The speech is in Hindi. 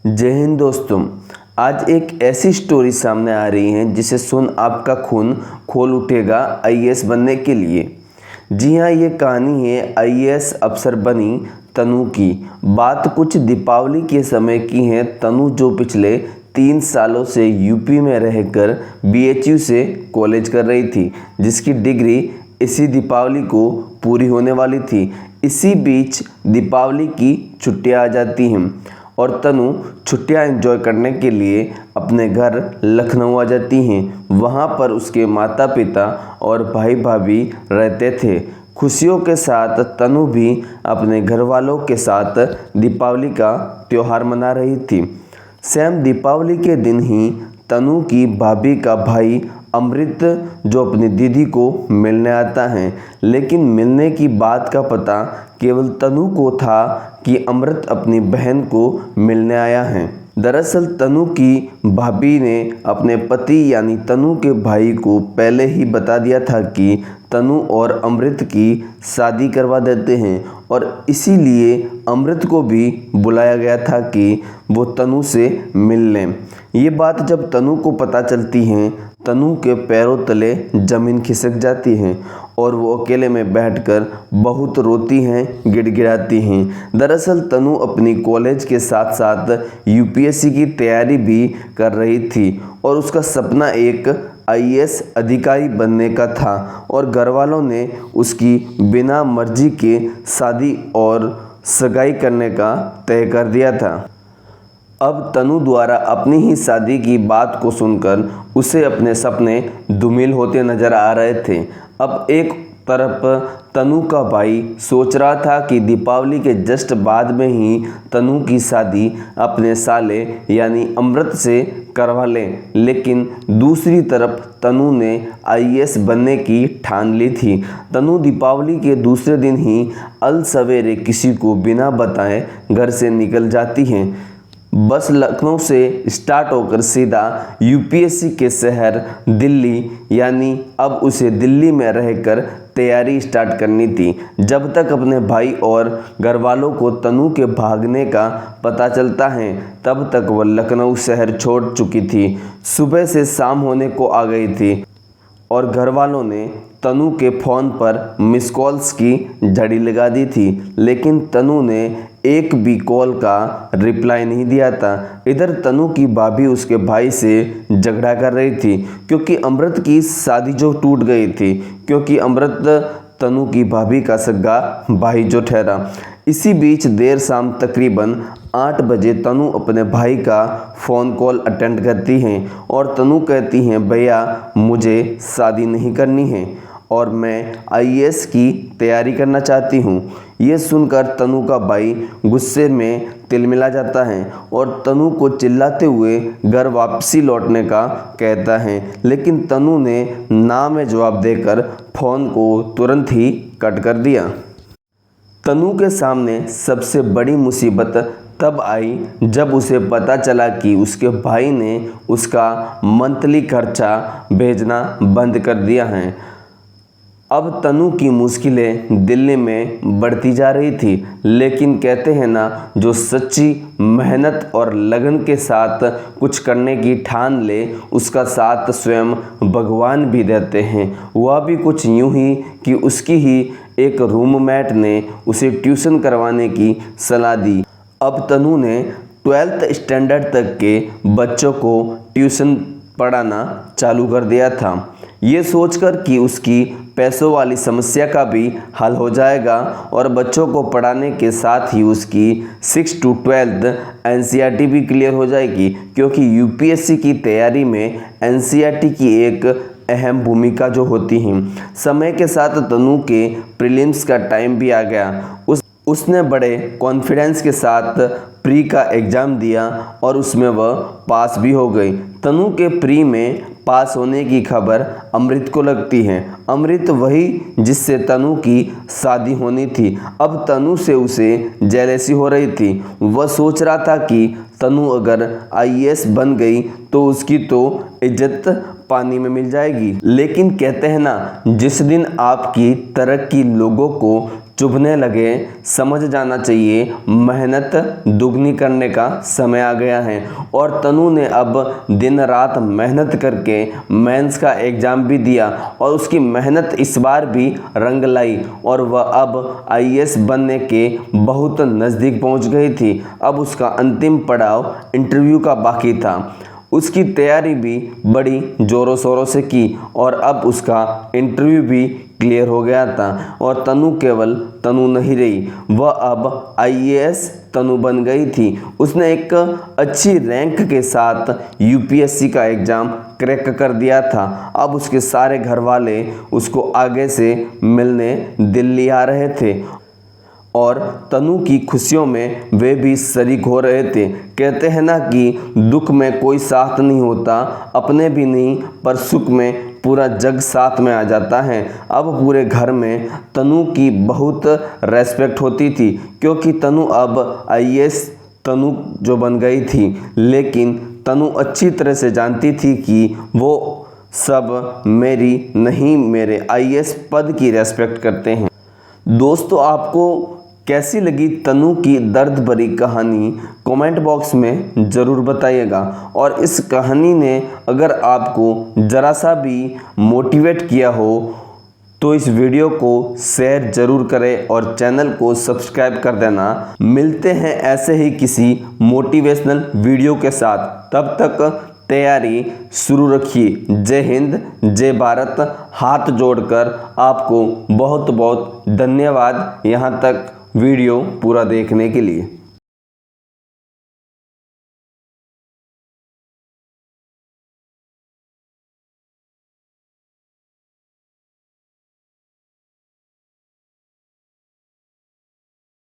जय हिंद दोस्तों। आज एक ऐसी स्टोरी सामने आ रही है जिसे सुन आपका खून खोल उठेगा आईएएस बनने के लिए। जी हाँ, ये कहानी है आईएएस अफसर बनी तनु की। बात कुछ दीपावली के समय की है। तनु जो पिछले 3 सालों से यूपी में रहकर बीएचयू से कॉलेज कर रही थी, जिसकी डिग्री इसी दीपावली को पूरी होने वाली थी। इसी बीच दीपावली की छुट्टियां आ जाती हैं और तनु छुट्टियां एंजॉय करने के लिए अपने घर लखनऊ आ जाती हैं। वहां पर उसके माता पिता और भाई भाभी रहते थे। खुशियों के साथ तनु भी अपने घर वालों के साथ दीपावली का त्यौहार मना रही थी। सेम दीपावली के दिन ही तनु की भाभी का भाई अमृत जो अपनी दीदी को मिलने आता है, लेकिन मिलने की बात का पता केवल तनु को था कि अमृत अपनी बहन को मिलने आया है। दरअसल तनु की भाभी ने अपने पति यानी तनु के भाई को पहले ही बता दिया था कि तनु और अमृत की शादी करवा देते हैं और इसीलिए अमृत को भी बुलाया गया था कि वो तनु से मिल लें। ये बात जब तनु को पता चलती है, तनु के पैरों तले जमीन खिसक जाती है और वो अकेले में बैठकर बहुत रोती हैं, गिड़गिड़ाती हैं। दरअसल तनु अपनी कॉलेज के साथ साथ यूपीएससी की तैयारी भी कर रही थी और उसका सपना एक आईएएस अधिकारी बनने का था और घरवालों ने उसकी बिना मर्जी के शादी और सगाई करने का तय कर दिया था। अब तनु द्वारा अपनी ही शादी की बात को सुनकर उसे अपने सपने धूमिल होते नजर आ रहे थे। अब एक तरफ तनु का भाई सोच रहा था कि दीपावली के जस्ट बाद में ही तनु की शादी अपने साले यानी अमृत से करवा लें, लेकिन दूसरी तरफ तनु ने आईएएस बनने की ठान ली थी। तनु दीपावली के दूसरे दिन ही अल सवेरे किसी को बिना बताए घर से निकल जाती हैं। बस लखनऊ से स्टार्ट होकर सीधा यूपीएससी के शहर दिल्ली, यानी अब उसे दिल्ली में रहकर तैयारी स्टार्ट करनी थी। जब तक अपने भाई और घर वालों को तनु के भागने का पता चलता है, तब तक वह लखनऊ शहर छोड़ चुकी थी। सुबह से शाम होने को आ गई थी और घर वालों ने तनु के फ़ोन पर मिस कॉल्स की झड़ी लगा दी थी, लेकिन तनु ने एक भी कॉल का रिप्लाई नहीं दिया था। इधर तनु की भाभी उसके भाई से झगड़ा कर रही थी क्योंकि अमृत की शादी जो टूट गई थी, क्योंकि अमृत तनु की भाभी का सगा भाई जो ठहरा। इसी बीच देर शाम तकरीबन 8 बजे तनु अपने भाई का फ़ोन कॉल अटेंड करती हैं और तनु कहती हैं, भैया मुझे शादी नहीं करनी है और मैं आईएएस की तैयारी करना चाहती हूँ। ये सुनकर तनु का भाई गुस्से में तिलमिला जाता है और तनु को चिल्लाते हुए घर वापसी लौटने का कहता है, लेकिन तनु ने ना में जवाब देकर फ़ोन को तुरंत ही कट कर दिया। तनु के सामने सबसे बड़ी मुसीबत तब आई जब उसे पता चला कि उसके भाई ने उसका मंथली खर्चा भेजना बंद कर दिया है। अब तनु की मुश्किलें दिल्ली में बढ़ती जा रही थी, लेकिन कहते हैं ना, जो सच्ची मेहनत और लगन के साथ कुछ करने की ठान ले, उसका साथ स्वयं भगवान भी देते हैं। वह भी कुछ यूं ही कि उसकी ही एक रूममेट ने उसे ट्यूशन करवाने की सलाह दी। अब तनु ने 12th स्टैंडर्ड तक के बच्चों को ट्यूशन पढ़ाना चालू कर दिया था, ये सोचकर कि उसकी पैसों वाली समस्या का भी हल हो जाएगा और बच्चों को पढ़ाने के साथ ही उसकी 6 to 12th एनसीईआरटी भी क्लियर हो जाएगी, क्योंकि यूपीएससी की तैयारी में एनसीईआरटी की एक अहम भूमिका जो होती है। समय के साथ तनु के प्रीलिम्स का टाइम भी आ गया। उसने बड़े कॉन्फिडेंस के साथ प्री का एग्ज़ाम दिया और उसमें वह पास भी हो गई। तनु के प्री में पास होने की खबर अमृत को लगती है। अमृत वही जिससे तनु की शादी होनी थी। अब तनु से उसे जेलसी हो रही थी। वह सोच रहा था कि तनु अगर आईएएस बन गई तो उसकी तो इज्जत पानी में मिल जाएगी। लेकिन कहते हैं ना, जिस दिन आपकी तरक्की लोगों को चुभने लगे, समझ जाना चाहिए मेहनत दुगनी करने का समय आ गया है। और तनु ने अब दिन रात मेहनत करके मेंस का एग्ज़ाम भी दिया और उसकी मेहनत इस बार भी रंग लाई और वह अब आईएएस बनने के बहुत नज़दीक पहुंच गई थी। अब उसका अंतिम पड़ाव इंटरव्यू का बाकी था। उसकी तैयारी भी बड़ी ज़ोरों शोरों से की और अब उसका इंटरव्यू भी क्लियर हो गया था। और तनु केवल तनु नहीं रही, वह अब आईएएस तनु बन गई थी। उसने एक अच्छी रैंक के साथ यूपीएससी का एग्ज़ाम क्रैक कर दिया था। अब उसके सारे घर वाले उसको आगे से मिलने दिल्ली आ रहे थे और तनु की खुशियों में वे भी शरीक हो रहे थे। कहते हैं ना कि दुख में कोई साथ नहीं होता, अपने भी नहीं, पर सुख में पूरा जग साथ में आ जाता है। अब पूरे घर में तनु की बहुत रेस्पेक्ट होती थी क्योंकि तनु अब आईएएस तनु जो बन गई थी। लेकिन तनु अच्छी तरह से जानती थी कि वो सब मेरी नहीं, मेरे आईएएस पद की रेस्पेक्ट करते हैं। दोस्तों, आपको कैसी लगी तनु की दर्द भरी कहानी कमेंट बॉक्स में ज़रूर बताइएगा। और इस कहानी ने अगर आपको ज़रा सा भी मोटिवेट किया हो तो इस वीडियो को शेयर ज़रूर करें और चैनल को सब्सक्राइब कर देना। मिलते हैं ऐसे ही किसी मोटिवेशनल वीडियो के साथ, तब तक तैयारी शुरू रखिए। जय हिंद, जय भारत। हाथ जोड़कर आपको बहुत बहुत धन्यवाद यहाँ तक वीडियो पूरा देखने के लिए।